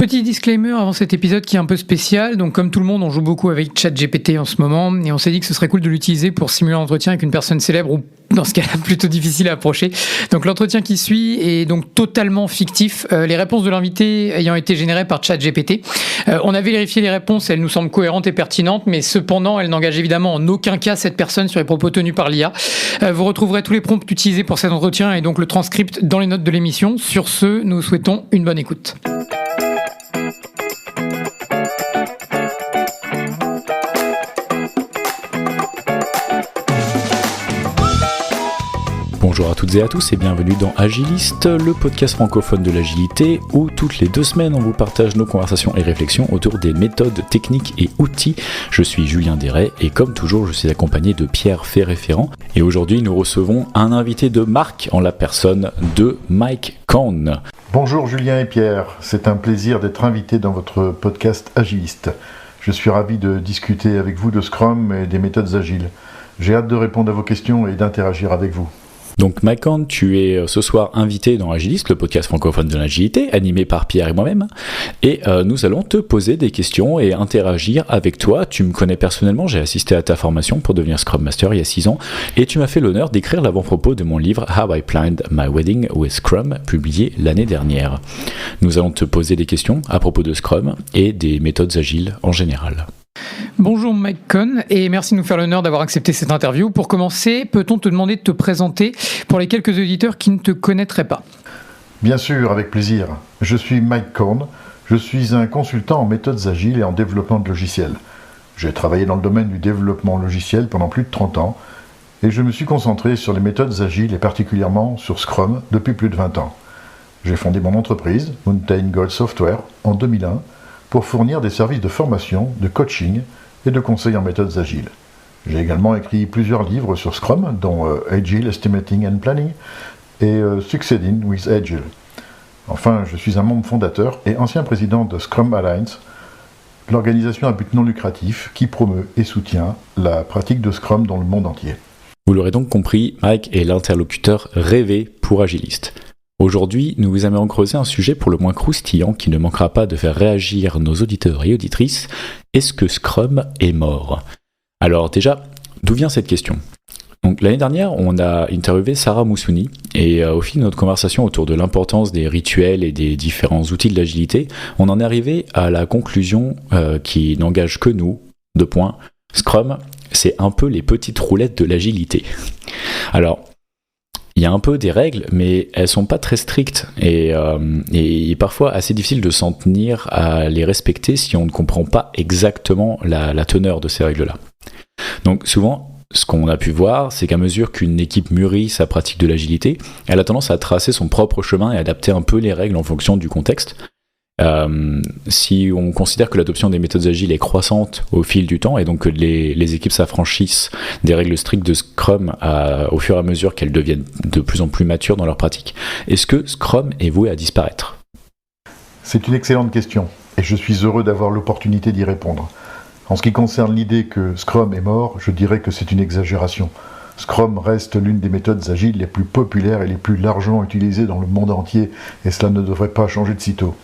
Petit disclaimer avant cet épisode qui est un peu spécial. Donc, comme tout le monde, on joue beaucoup avec ChatGPT en ce moment et on s'est dit que ce serait cool de l'utiliser pour simuler un entretien avec une personne célèbre ou, dans ce cas-là, plutôt difficile à approcher. Donc, l'entretien qui suit est donc totalement fictif. Les réponses de l'invité ayant été générées par ChatGPT. On avait vérifié les réponses et elles nous semblent cohérentes et pertinentes, mais cependant, elles n'engagent évidemment en aucun cas cette personne sur les propos tenus par l'IA. Vous retrouverez tous les prompts utilisés pour cet entretien et donc le transcript dans les notes de l'émission. Sur ce, nous souhaitons une bonne écoute. Bonjour à toutes et à tous et bienvenue dans Agiliste, le podcast francophone de l'agilité où toutes les 2 semaines on vous partage nos conversations et réflexions autour des méthodes, techniques et outils. Je suis Julien Deray et comme toujours je suis accompagné de Pierre Ferré-Ferrand et aujourd'hui nous recevons un invité de marque en la personne de Mike Cohn. Bonjour Julien et Pierre, c'est un plaisir d'être invité dans votre podcast Agiliste. Je suis ravi de discuter avec vous de Scrum et des méthodes agiles. J'ai hâte de répondre à vos questions et d'interagir avec vous. Donc Mike Cohn, tu es ce soir invité dans Agiliste, le podcast francophone de l'agilité, animé par Pierre et moi-même. Et nous allons te poser des questions et interagir avec toi. Tu me connais personnellement, j'ai assisté à ta formation pour devenir Scrum Master il y a 6 ans. Et tu m'as fait l'honneur d'écrire l'avant-propos de mon livre How I Planned My Wedding with Scrum, publié l'année dernière. Nous allons te poser des questions à propos de Scrum et des méthodes agiles en général. Bonjour Mike Cohn et merci de nous faire l'honneur d'avoir accepté cette interview. Pour commencer, peut-on te demander de te présenter pour les quelques auditeurs qui ne te connaîtraient pas ? Bien sûr, avec plaisir. Je suis Mike Cohn, je suis un consultant en méthodes agiles et en développement de logiciels. J'ai travaillé dans le domaine du développement logiciel pendant plus de 30 ans et je me suis concentré sur les méthodes agiles et particulièrement sur Scrum depuis plus de 20 ans. J'ai fondé mon entreprise, Mountain Gold Software, en 2001 pour fournir des services de formation, de coaching et de conseils en méthodes agiles. J'ai également écrit plusieurs livres sur Scrum, dont Agile Estimating and Planning et Succeeding with Agile. Enfin, je suis un membre fondateur et ancien président de Scrum Alliance, l'organisation à but non lucratif qui promeut et soutient la pratique de Scrum dans le monde entier. Vous l'aurez donc compris, Mike est l'interlocuteur rêvé pour Agiliste. Aujourd'hui, nous vous aimerions creuser un sujet pour le moins croustillant qui ne manquera pas de faire réagir nos auditeurs et auditrices. Est-ce que Scrum est mort ? Alors déjà, d'où vient cette question ? Donc, l'année dernière, on a interviewé Sarah Moussouni et au fil de notre conversation autour de l'importance des rituels et des différents outils de l'agilité, on en est arrivé à la conclusion qui n'engage que nous, 2 points. Scrum, c'est un peu les petites roulettes de l'agilité. Alors, il y a un peu des règles, mais elles sont pas très strictes et parfois assez difficile de s'en tenir à les respecter si on ne comprend pas exactement la teneur de ces règles-là. Donc souvent, ce qu'on a pu voir, c'est qu'à mesure qu'une équipe mûrit sa pratique de l'agilité, elle a tendance à tracer son propre chemin et adapter un peu les règles en fonction du contexte. Si on considère que l'adoption des méthodes agiles est croissante au fil du temps et donc que les équipes s'affranchissent des règles strictes de Scrum au fur et à mesure qu'elles deviennent de plus en plus matures dans leur pratique, est-ce que Scrum est voué à disparaître ? C'est une excellente question et je suis heureux d'avoir l'opportunité d'y répondre. En ce qui concerne l'idée que Scrum est mort, je dirais que c'est une exagération. Scrum reste l'une des méthodes agiles les plus populaires et les plus largement utilisées dans le monde entier et cela ne devrait pas changer de sitôt.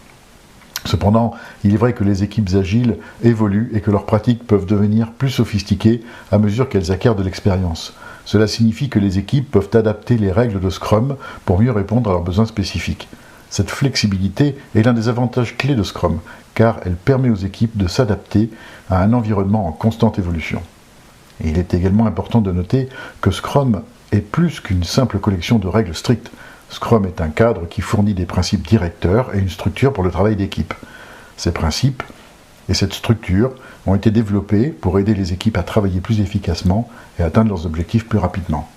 Cependant, il est vrai que les équipes agiles évoluent et que leurs pratiques peuvent devenir plus sophistiquées à mesure qu'elles acquièrent de l'expérience. Cela signifie que les équipes peuvent adapter les règles de Scrum pour mieux répondre à leurs besoins spécifiques. Cette flexibilité est l'un des avantages clés de Scrum, car elle permet aux équipes de s'adapter à un environnement en constante évolution. Et il est également important de noter que Scrum est plus qu'une simple collection de règles strictes. Scrum est un cadre qui fournit des principes directeurs et une structure pour le travail d'équipe. Ces principes et cette structure ont été développés pour aider les équipes à travailler plus efficacement et atteindre leurs objectifs plus rapidement.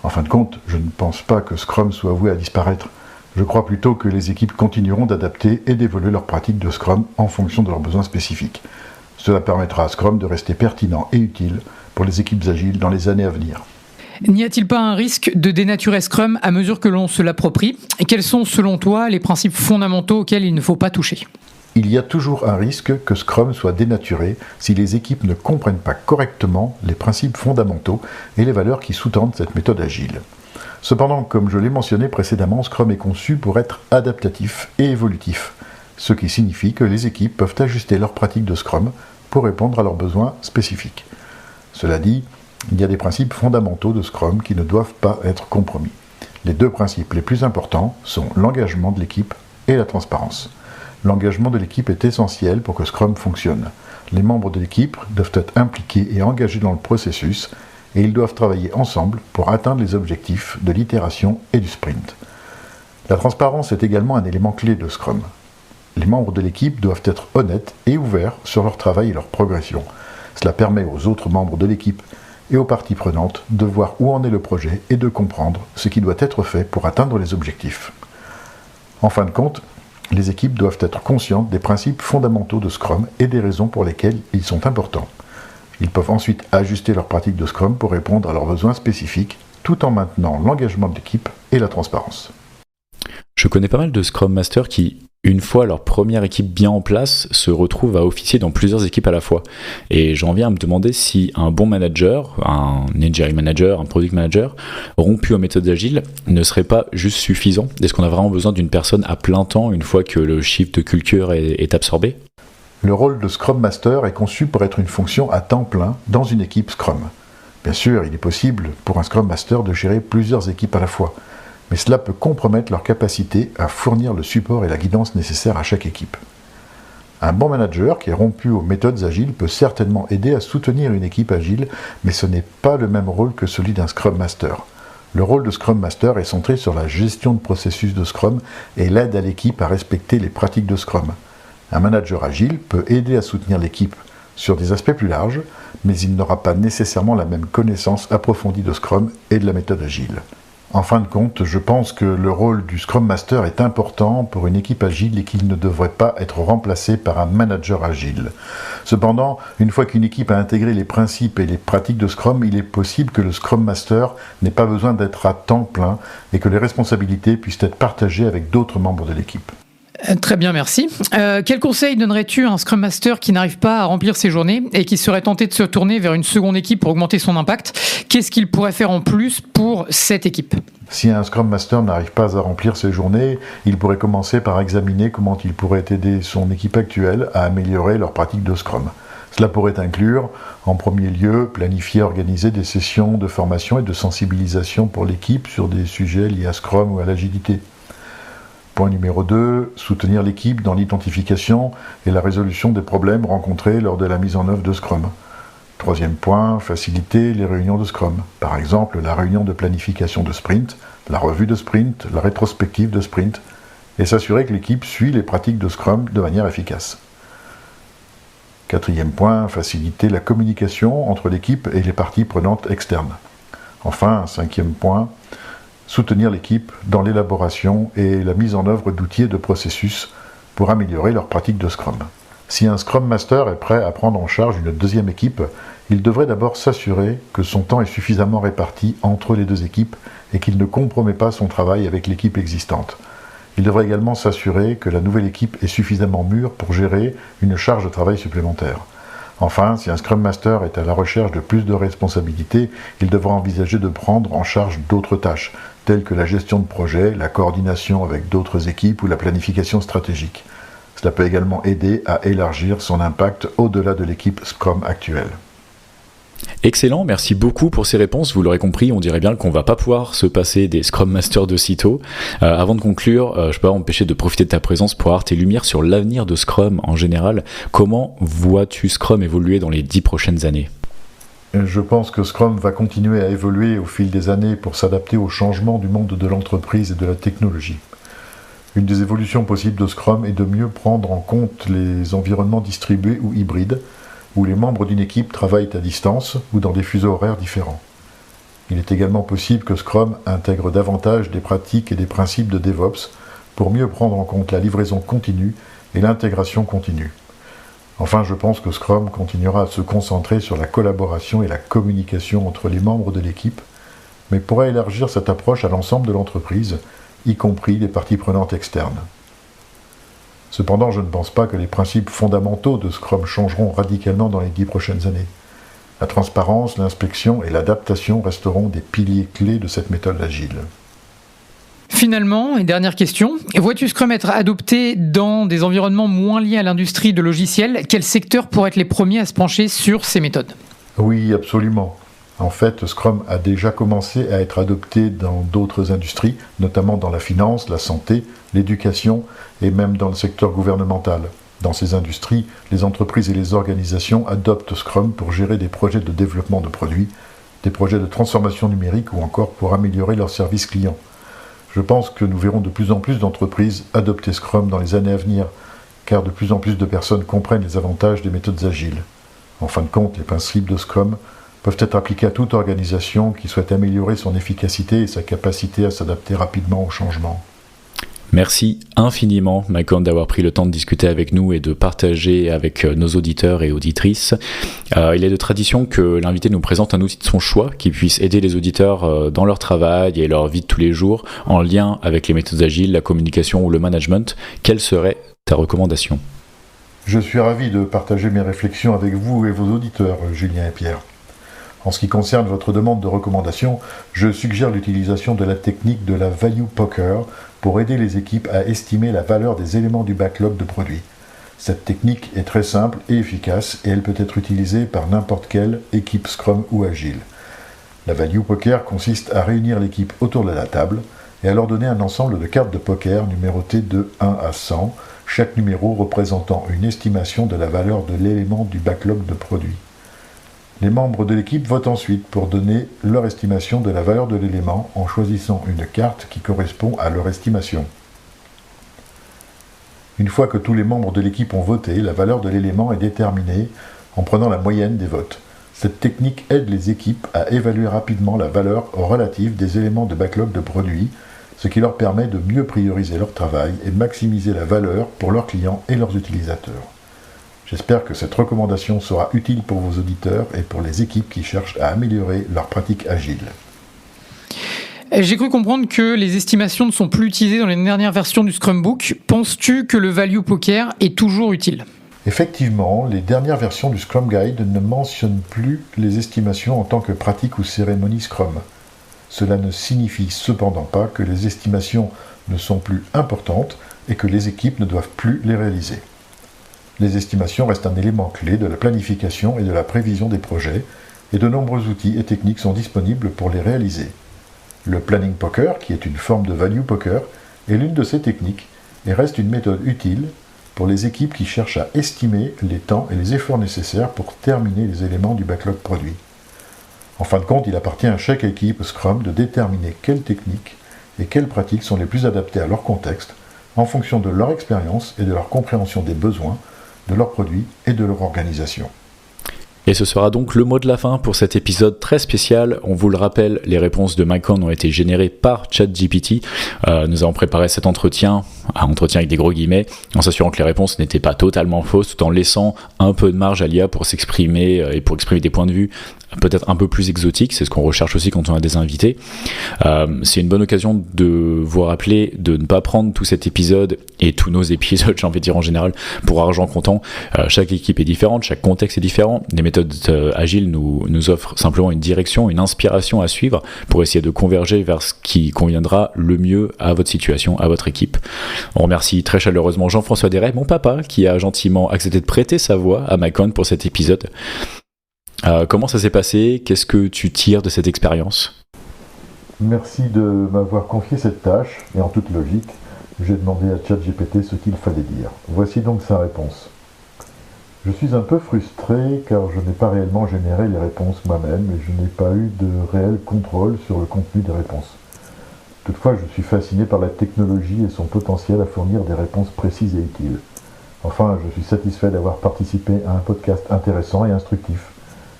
En fin de compte, je ne pense pas que Scrum soit voué à disparaître. Je crois plutôt que les équipes continueront d'adapter et d'évoluer leur pratique de Scrum en fonction de leurs besoins spécifiques. Cela permettra à Scrum de rester pertinent et utile pour les équipes agiles dans les années à venir. N'y a-t-il pas un risque de dénaturer Scrum à mesure que l'on se l'approprie ? Et quels sont, selon toi, les principes fondamentaux auxquels il ne faut pas toucher ? Il y a toujours un risque que Scrum soit dénaturé si les équipes ne comprennent pas correctement les principes fondamentaux et les valeurs qui sous-tendent cette méthode agile. Cependant, comme je l'ai mentionné précédemment, Scrum est conçu pour être adaptatif et évolutif. ce qui signifie que les équipes peuvent ajuster leur pratique de Scrum pour répondre à leurs besoins spécifiques. Cela dit, il y a des principes fondamentaux de Scrum qui ne doivent pas être compromis. Les deux principes les plus importants sont l'engagement de l'équipe et la transparence. L'engagement de l'équipe est essentiel pour que Scrum fonctionne. Les membres de l'équipe doivent être impliqués et engagés dans le processus et ils doivent travailler ensemble pour atteindre les objectifs de l'itération et du sprint. La transparence est également un élément clé de Scrum. Les membres de l'équipe doivent être honnêtes et ouverts sur leur travail et leur progression. Cela permet aux autres membres de l'équipe et aux parties prenantes de voir où en est le projet et de comprendre ce qui doit être fait pour atteindre les objectifs. En fin de compte, les équipes doivent être conscientes des principes fondamentaux de Scrum et des raisons pour lesquelles ils sont importants. Ils peuvent ensuite ajuster leur pratique de Scrum pour répondre à leurs besoins spécifiques, tout en maintenant l'engagement de l'équipe et la transparence. Je connais pas mal de Scrum Masters qui, une fois leur première équipe bien en place, se retrouvent à officier dans plusieurs équipes à la fois. Et j'en viens à me demander si un bon manager, un engineering manager, un product manager, rompu aux méthodes agiles, ne serait pas juste suffisant. Est-ce qu'on a vraiment besoin d'une personne à plein temps une fois que le shift de culture est absorbé ? Le rôle de Scrum Master est conçu pour être une fonction à temps plein dans une équipe Scrum. Bien sûr, il est possible pour un Scrum Master de gérer plusieurs équipes à la fois, mais cela peut compromettre leur capacité à fournir le support et la guidance nécessaires à chaque équipe. Un bon manager qui est rompu aux méthodes agiles peut certainement aider à soutenir une équipe agile, mais ce n'est pas le même rôle que celui d'un Scrum Master. Le rôle de Scrum Master est centré sur la gestion de processus de Scrum et l'aide à l'équipe à respecter les pratiques de Scrum. Un manager agile peut aider à soutenir l'équipe sur des aspects plus larges, mais il n'aura pas nécessairement la même connaissance approfondie de Scrum et de la méthode agile. En fin de compte, je pense que le rôle du Scrum Master est important pour une équipe agile et qu'il ne devrait pas être remplacé par un manager agile. Cependant, une fois qu'une équipe a intégré les principes et les pratiques de Scrum, il est possible que le Scrum Master n'ait pas besoin d'être à temps plein et que les responsabilités puissent être partagées avec d'autres membres de l'équipe. Très bien, merci. Quel conseil donnerais-tu à un Scrum Master qui n'arrive pas à remplir ses journées et qui serait tenté de se tourner vers une seconde équipe pour augmenter son impact ? Qu'est-ce qu'il pourrait faire en plus pour cette équipe ? Si un Scrum Master n'arrive pas à remplir ses journées, il pourrait commencer par examiner comment il pourrait aider son équipe actuelle à améliorer leur pratique de Scrum. Cela pourrait inclure, en premier lieu, planifier et organiser des sessions de formation et de sensibilisation pour l'équipe sur des sujets liés à Scrum ou à l'agilité. Point numéro 2, soutenir l'équipe dans l'identification et la résolution des problèmes rencontrés lors de la mise en œuvre de Scrum. Troisième point, faciliter les réunions de Scrum. Par exemple, la réunion de planification de sprint, la revue de sprint, la rétrospective de sprint, et s'assurer que l'équipe suit les pratiques de Scrum de manière efficace. Quatrième point, faciliter la communication entre l'équipe et les parties prenantes externes. Enfin, cinquième point, soutenir l'équipe dans l'élaboration et la mise en œuvre d'outils et de processus pour améliorer leur pratique de Scrum. Si un Scrum Master est prêt à prendre en charge une deuxième équipe, il devrait d'abord s'assurer que son temps est suffisamment réparti entre les deux équipes et qu'il ne compromet pas son travail avec l'équipe existante. Il devrait également s'assurer que la nouvelle équipe est suffisamment mûre pour gérer une charge de travail supplémentaire. Enfin, si un Scrum Master est à la recherche de plus de responsabilités, il devra envisager de prendre en charge d'autres tâches, telles que la gestion de projet, la coordination avec d'autres équipes ou la planification stratégique. Cela peut également aider à élargir son impact au-delà de l'équipe Scrum actuelle. Excellent, merci beaucoup pour ces réponses. Vous l'aurez compris, on dirait bien qu'on va pas pouvoir se passer des Scrum Masters de sitôt. Avant de conclure, je peux pas m'empêcher de profiter de ta présence pour avoir tes lumières sur l'avenir de Scrum en général. Comment vois-tu Scrum évoluer dans les 10 prochaines années ? Je pense que Scrum va continuer à évoluer au fil des années pour s'adapter aux changements du monde de l'entreprise et de la technologie. Une des évolutions possibles de Scrum est de mieux prendre en compte les environnements distribués ou hybrides, où les membres d'une équipe travaillent à distance ou dans des fuseaux horaires différents. Il est également possible que Scrum intègre davantage des pratiques et des principes de DevOps pour mieux prendre en compte la livraison continue et l'intégration continue. Enfin, je pense que Scrum continuera à se concentrer sur la collaboration et la communication entre les membres de l'équipe, mais pourra élargir cette approche à l'ensemble de l'entreprise, y compris les parties prenantes externes. Cependant, je ne pense pas que les principes fondamentaux de Scrum changeront radicalement dans les 10 prochaines années. La transparence, l'inspection et l'adaptation resteront des piliers clés de cette méthode agile. Finalement, et dernière question, vois-tu Scrum être adopté dans des environnements moins liés à l'industrie de logiciels? Quels secteurs pourraient être les premiers à se pencher sur ces méthodes? Oui, absolument. En fait, Scrum a déjà commencé à être adopté dans d'autres industries, notamment dans la finance, la santé, l'éducation et même dans le secteur gouvernemental. Dans ces industries, les entreprises et les organisations adoptent Scrum pour gérer des projets de développement de produits, des projets de transformation numérique ou encore pour améliorer leurs services clients. Je pense que nous verrons de plus en plus d'entreprises adopter Scrum dans les années à venir, car de plus en plus de personnes comprennent les avantages des méthodes agiles. En fin de compte, les principes de Scrum peuvent être appliqués à toute organisation qui souhaite améliorer son efficacité et sa capacité à s'adapter rapidement aux changements. Merci infiniment, Mycon, d'avoir pris le temps de discuter avec nous et de partager avec nos auditeurs et auditrices. Il est de tradition que l'invité nous présente un outil de son choix qui puisse aider les auditeurs dans leur travail et leur vie de tous les jours en lien avec les méthodes agiles, la communication ou le management. Quelle serait ta recommandation ? Je suis ravi de partager mes réflexions avec vous et vos auditeurs, Julien et Pierre. En ce qui concerne votre demande de recommandation, je suggère l'utilisation de la technique de la Value Poker pour aider les équipes à estimer la valeur des éléments du backlog de produits. Cette technique est très simple et efficace et elle peut être utilisée par n'importe quelle équipe Scrum ou Agile. La Value Poker consiste à réunir l'équipe autour de la table et à leur donner un ensemble de cartes de poker numérotées de 1 à 100, chaque numéro représentant une estimation de la valeur de l'élément du backlog de produits. Les membres de l'équipe votent ensuite pour donner leur estimation de la valeur de l'élément en choisissant une carte qui correspond à leur estimation. Une fois que tous les membres de l'équipe ont voté, la valeur de l'élément est déterminée en prenant la moyenne des votes. Cette technique aide les équipes à évaluer rapidement la valeur relative des éléments de backlog de produits, ce qui leur permet de mieux prioriser leur travail et maximiser la valeur pour leurs clients et leurs utilisateurs. J'espère que cette recommandation sera utile pour vos auditeurs et pour les équipes qui cherchent à améliorer leurs pratiques agiles. J'ai cru comprendre que les estimations ne sont plus utilisées dans les dernières versions du Scrum Book. Penses-tu que le Value Poker est toujours utile ? Effectivement, les dernières versions du Scrum Guide ne mentionnent plus les estimations en tant que pratique ou cérémonie Scrum. Cela ne signifie cependant pas que les estimations ne sont plus importantes et que les équipes ne doivent plus les réaliser. Les estimations restent un élément clé de la planification et de la prévision des projets, et de nombreux outils et techniques sont disponibles pour les réaliser. Le Planning Poker, qui est une forme de Value Poker, est l'une de ces techniques et reste une méthode utile pour les équipes qui cherchent à estimer les temps et les efforts nécessaires pour terminer les éléments du backlog produit. En fin de compte, il appartient à chaque équipe Scrum de déterminer quelles techniques et quelles pratiques sont les plus adaptées à leur contexte, en fonction de leur expérience et de leur compréhension des besoins, de leurs produits et de leur organisation. Et ce sera donc le mot de la fin pour cet épisode très spécial. On vous le rappelle, les réponses de Mycon ont été générées par ChatGPT. Nous avons préparé cet entretien, un entretien avec des gros guillemets, en s'assurant que les réponses n'étaient pas totalement fausses, tout en laissant un peu de marge à l'IA pour s'exprimer et pour exprimer des points de vue peut-être un peu plus exotiques. C'est ce qu'on recherche aussi quand on a des invités. C'est une bonne occasion de vous rappeler de ne pas prendre tout cet épisode et tous nos épisodes, j'ai envie de dire en général, pour argent comptant. Chaque équipe est différente, chaque contexte est différent. Les méthodes agiles nous offrent simplement une direction, une inspiration à suivre pour essayer de converger vers ce qui conviendra le mieux à votre situation, à votre équipe. On remercie très chaleureusement Jean-François Desrets, mon papa, qui a gentiment accepté de prêter sa voix à Mycon pour cet épisode. Comment ça s'est passé ? Qu'est-ce que tu tires de cette expérience ? Merci de m'avoir confié cette tâche, et en toute logique, j'ai demandé à ChatGPT ce qu'il fallait dire. Voici donc sa réponse. Je suis un peu frustré car je n'ai pas réellement généré les réponses moi-même et je n'ai pas eu de réel contrôle sur le contenu des réponses. Toutefois, je suis fasciné par la technologie et son potentiel à fournir des réponses précises et utiles. Enfin, je suis satisfait d'avoir participé à un podcast intéressant et instructif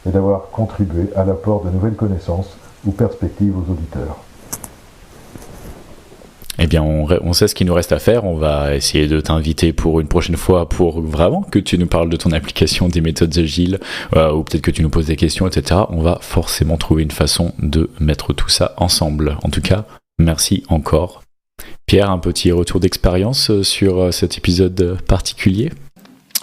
et d'avoir contribué à l'apport de nouvelles connaissances ou perspectives aux auditeurs. Eh bien, on sait ce qu'il nous reste à faire. On va essayer de t'inviter pour une prochaine fois pour vraiment que tu nous parles de ton application des méthodes agiles ou peut-être que tu nous poses des questions, etc. On va forcément trouver une façon de mettre tout ça ensemble. En tout cas, merci encore. Pierre, un petit retour d'expérience sur cet épisode particulier ?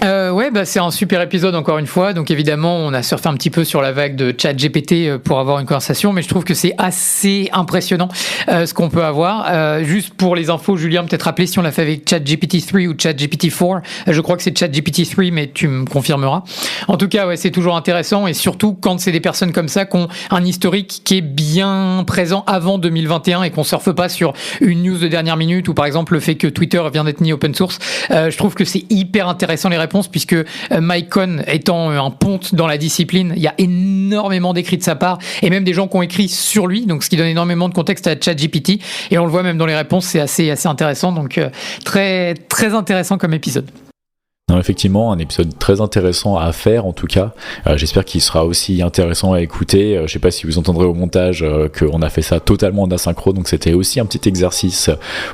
Ouais, c'est un super épisode encore une fois. Donc évidemment, on a surfé un petit peu sur la vague de ChatGPT pour avoir une conversation, mais je trouve que c'est assez impressionnant ce qu'on peut avoir. Juste pour les infos, Julien, peut-être rappeler si on l'a fait avec ChatGPT 3 ou ChatGPT 4. Je crois que c'est ChatGPT 3, mais tu me confirmeras. En tout cas, ouais, c'est toujours intéressant et surtout quand c'est des personnes comme ça qui ont un historique qui est bien présent avant 2021 et qu'on surfe pas sur une news de dernière minute ou par exemple le fait que Twitter vient d'être mis open source. Je trouve que c'est hyper intéressant les réponses puisque Mike Cohn étant un ponte dans la discipline, il y a énormément d'écrits de sa part et même des gens qui ont écrit sur lui, donc ce qui donne énormément de contexte à ChatGPT et on le voit même dans les réponses, c'est assez intéressant, donc très très intéressant comme épisode. Non, effectivement, un épisode très intéressant à faire en tout cas. J'espère qu'il sera aussi intéressant à écouter. Je sais pas si vous entendrez au montage qu'on a fait ça totalement en asynchrone, donc c'était aussi un petit exercice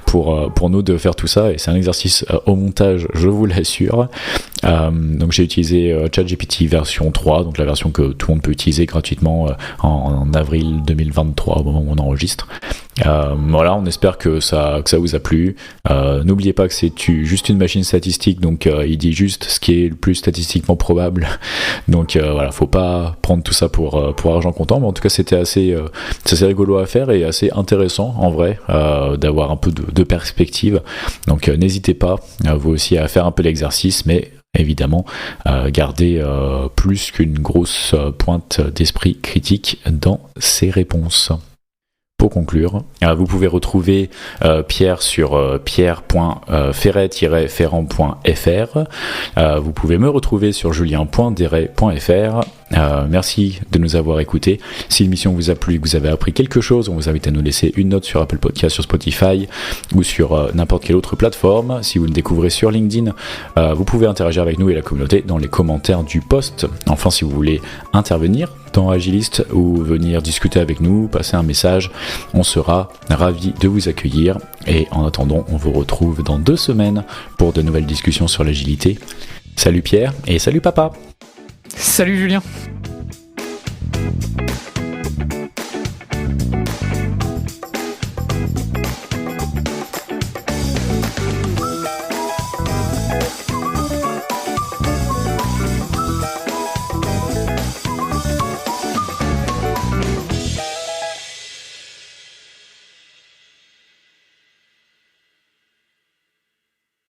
pour nous de faire tout ça, et c'est un exercice au montage, je vous l'assure. Donc j'ai utilisé ChatGPT version 3, donc la version que tout le monde peut utiliser gratuitement en avril 2023 au moment où on enregistre. Voilà, on espère que ça vous a plu. N'oubliez pas que c'est juste une machine statistique, donc il dit juste ce qui est le plus statistiquement probable. Donc voilà, faut pas prendre tout ça pour argent comptant, mais en tout cas c'était assez rigolo à faire et assez intéressant en vrai d'avoir un peu de perspective. Donc n'hésitez pas vous aussi à faire un peu l'exercice, mais évidemment garder plus qu'une grosse pointe d'esprit critique dans ses réponses. Pour conclure, vous pouvez retrouver Pierre sur pierre.ferret-ferrand.fr. Vous pouvez me retrouver sur julien.deret.fr. Merci de nous avoir écoutés. Si l'émission vous a plu et que vous avez appris quelque chose, on vous invite à nous laisser une note sur Apple Podcast, sur Spotify ou sur n'importe quelle autre plateforme. Si vous nous découvrez sur LinkedIn, vous pouvez interagir avec nous et la communauté dans les commentaires du post. Enfin, si vous voulez intervenir dans Agilist ou venir discuter avec nous, passer un message, on sera ravis de vous accueillir. Et en attendant, on vous retrouve dans 2 semaines pour de nouvelles discussions sur l'agilité. Salut Pierre et salut papa. Salut Julien.